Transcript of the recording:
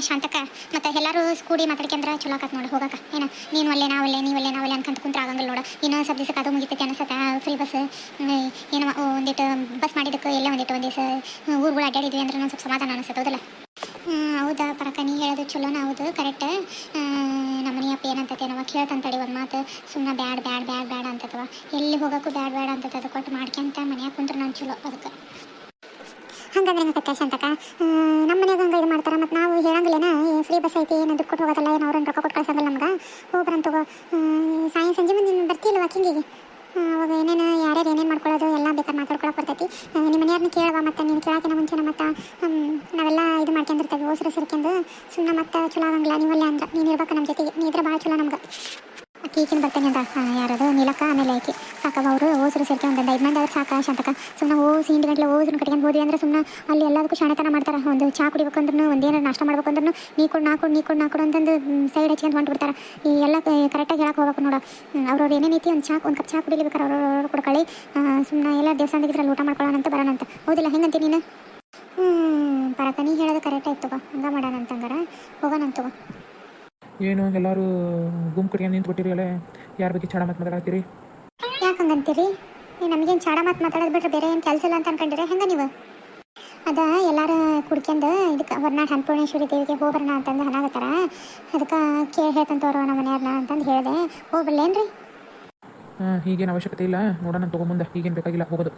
ಶಾಂತಕ ಮತ್ತು ಎಲ್ಲರೂ ಕೂಡಿ ಮಾತಾಡ್ಕೊಂಡ್ರೆ ಚಲೋ ಆಕತ್ ನೋಡಿ ಹೋಗಕ್ಕೆ ಏನು ನೀನು ಒಳ್ಳೆ ನಾವಲ್ಲೇ ನೀವಲ್ಲೇ ನಾವಲ್ಲೇ ಅನ್ಕೊಂತ ಕುಂತ್ರ ಆಗಂಗಿಲ್ಲ ನೋಡು. ಇನ್ನೊಂದು ಸ್ವಲ್ಪ ದಿವಸಕ್ಕೆ ಅದು ಮುಗಿತೈತೆ ಅನಿಸುತ್ತೆ ಫ್ರೀ ಬಸ್. ಏನು ಒಂದಿಟ್ಟು ಬಸ್ ಮಾಡಿದ್ದಕ್ಕೆ ಎಲ್ಲ ಒಂದಿಟ್ಟು ಒಂದು ದಿವಸ ಊರುಗಳು ಅಡ್ಡಾಡಿದ್ವಿ ಅಂದ್ರೆ ಒಂದು ಸ್ವಲ್ಪ ಸಮಾಧಾನ ಅನಿಸುತ್ತೆ ಹೌದಲ್ಲ. ಹೌದಾ ಪರಕ ನೀ ಹೇಳೋದು ಚಲೋನ ಹೌದು ಕರೆಕ್ಟ್. ನಮ್ಮನೆ ಅಪ್ಪ ಏನಂತತೆ ನಾವು ಕೇಳ್ತಂತಡಿ ಒಂದು ಮಾತು ಸುಮ್ಮನೆ ಬ್ಯಾಡ ಬ್ಯಾಡ ಬ್ಯಾಡ ಬ್ಯಾಡ ಅಂತತವ ಎಲ್ಲಿ ಹೋಗೋಕ್ಕೂ ಬ್ಯಾಡ ಬ್ಯಾಡ ಅಂತದ ಅದು ಕೊಟ್ಟು ಮಾಡ್ಕೊಂತ ಮನ್ಯಾಗ ಕುಂತ್ರೆ ನಾನು ಚಲೋ ಅದಕ್ಕೆ ಹಂಗಂದ್ರೆ ಹೆಂಗೆ ಕತ್ತ ಶಾಂತಕ ನಮ್ಮ ಮನ್ಯಾಗ ಹಂಗೆ ಇದು ಮಾಡ್ತಾರೆ ಮತ್ತು ನಾವು ಹೇಳಂಗಿಲ್ಲೇನ ಫ್ರೀ ಬಸ್ ಐತಿ ಏನು ದುಡ್ಡು ಕೊಟ್ಟು ಹೋಗೋದಲ್ಲ ಏನು ಅವ್ರನ್ನ ರೊಕ್ಕ ಕೊಟ್ಟು ಕಳ್ಸಂಗಿಲ್ಲ ನಮ್ಗೆ ಹೋಗ್ಬರಂತ ತಗೋ. ಸಾಯ ಸಂಜೆ ಮುಂದೆ ನೀನು ಬರ್ತಿಲ್ಲ ವಾಕಿಂಗಿಗೆ ಅವಾಗ ಏನೇನು ಯಾರ್ಯಾರು ಏನೇನು ಮಾಡ್ಕೊಳ್ಳೋದು ಎಲ್ಲ ಬೇಕಾದ್ರೆ ಮಾತಾಡ್ಕೊಳಕ್ಕೆ ಬರ್ತೈತಿ. ನಿಮ್ಮ ಮನೆಯವ್ರನ್ನ ಕೇಳುವ ಮತ್ತು ನೀನು ಕೇಳೋಕ್ಕಿಂತ ಮುಂಚೆ ಮತ್ತು ನಾವೆಲ್ಲ ಇದು ಮಾಡ್ಕೊಂಡಿರ್ತೇವೆ ಓಸ್ರು ಸೇರ್ಕೊಂಡು ಸುಮ್ಮನೆ ಮತ್ತು ಚಲೋ ಆಗಂಗಿಲ್ಲ ನೀವಲ್ಲೇ ಅಂದ್ರೆ ನೀನು ಇರ್ಬೇಕು ನಮ್ಮ ಜೊತೆಗೆ ನೀ ಇದ್ರೆ ಭಾಳ ಚಲೋ ನಮ್ಗೆ. ಈಕಿನ ಬರ್ತಾನೆ ಅಂತ ಯಾರದು ನೀಲಕ್ಕ ಆಮೇಲೆ ಆಕಿ ಸಾಕವ ಅವರು ಓಸರು ಸೇರ್ಕೆ ಒಂದು 5 ಮಂದಿ ಅವ್ರು ಸಾಕ ಶಾಂತಕ ಸುಮ್ಮನೆ ಓಸಿ ಹಿಂಡಿ ಗಂಟ್ಲೆ ಓಸರು ಕಟ್ಕೊಂಡು ಹೋದ್ವಿ ಅಂದ್ರೆ ಸುಮ್ಮನೆ ಅಲ್ಲಿ ಎಲ್ಲದಕ್ಕೂ ಶಾಣೆತನ ಮಾಡ್ತಾರೆ. ಒಂದು ಚಾ ಕುಡಿಬೇಕಂದ್ರೂ ಒಂದೇನಾರು ನಾಷ್ಟ ಮಾಡ್ಬೇಕಂದ್ರೂ ನೀ ಕೊಡು ಅಂತಂದು ಸೈಡ್ ಹಚ್ಕೊಂಡು ಹೊಂಟ್ಬಿಡ್ತಾರೆ. ಈ ಎಲ್ಲ ಕರೆಕ್ಟಾಗಿ ಹೇಳಕ್ಕೆ ಹೋಗ್ಬೇಕು ನೋಡು. ಅವ್ರವ್ರು ಏನೇನೈತಿ ಒಂದು ಕಪ್ ಚಾ ಕುಡಿಲಿಬೇಕಾರೆ ಅವ್ರವ್ರು ಕೊಡ್ಕೊಳ್ಳಿ ಸುಮ್ಮನೆ ಎಲ್ಲ ದೇವಸ್ಥಾನದಾಗಿದ್ರಲ್ಲಿ ಊಟ ಮಾಡ್ಕೊಳ್ಳೋಣಂತ ಬರೋಣಂತ ಹೌದಿಲ್ಲ ಹೆಂಗಂತ ನೀನು. ಪರಕ ನೀ ಹೇಳೋದು ಕರೆಕ್ಟ್ ಆಯ್ತು ತಗೋ ಹಂಗೆ ಮಾಡೋಣ ಅಂತಂಗಾರ ಹೋಗೋಣಂತ ತಗೋ. ಏನು ಎಲ್ಲರೂ ಗುಂಪು ಕಟ್ಕೊಂಡು ನಿಂತ್ಬಿಟ್ಟಿರಿ ಅಲ್ಲೇ ಯಾರ ಬಗ್ಗೆ ಚಾಡ ಮಾತಾಡತ್ತೀರಿ? ಯಾಕೆ ಹಂಗಂತೀರಿ ನಮಗೇನು ಚಾಡ ಮಾತಾಡೋದು ಬಿಟ್ರೆ ಬೇರೆ ಏನು ಕೆಲಸ ಇಲ್ಲ ಅಂತ ಅನ್ಕೊಂಡಿರಿ ಹೆಂಗೆ ನೀವು? ಅದ ಎಲ್ಲರೂ ಕುಡ್ಕೊಂಡು ಇದಕ್ಕೆ ಹೊರನಾಡು ಅನ್ನಪೂರ್ಣೇಶ್ವರಿ ದೇವಿಗೆ ಹೋಗ್ಬರೋಣ ಅಂತಂದು ಹನಾಗತ್ತಾರ ಅದಕ್ಕೆ ಹೇಳ್ತಂತವ್ರು ನಮ್ಮ ಮನೆಯವ್ರನ್ನ ಅಂತಂದು ಹೇಳಿದೆ ಹೋಗ್ಬರ್ಲೇನ್ರಿ? ಈಗೇನು ಅವಶ್ಯಕತೆ ಇಲ್ಲ ನೋಡೋಣ ತಗೋ ಮುಂದೆ ಈಗೇನು ಬೇಕಾಗಿಲ್ಲ ಹೋಗೋದು.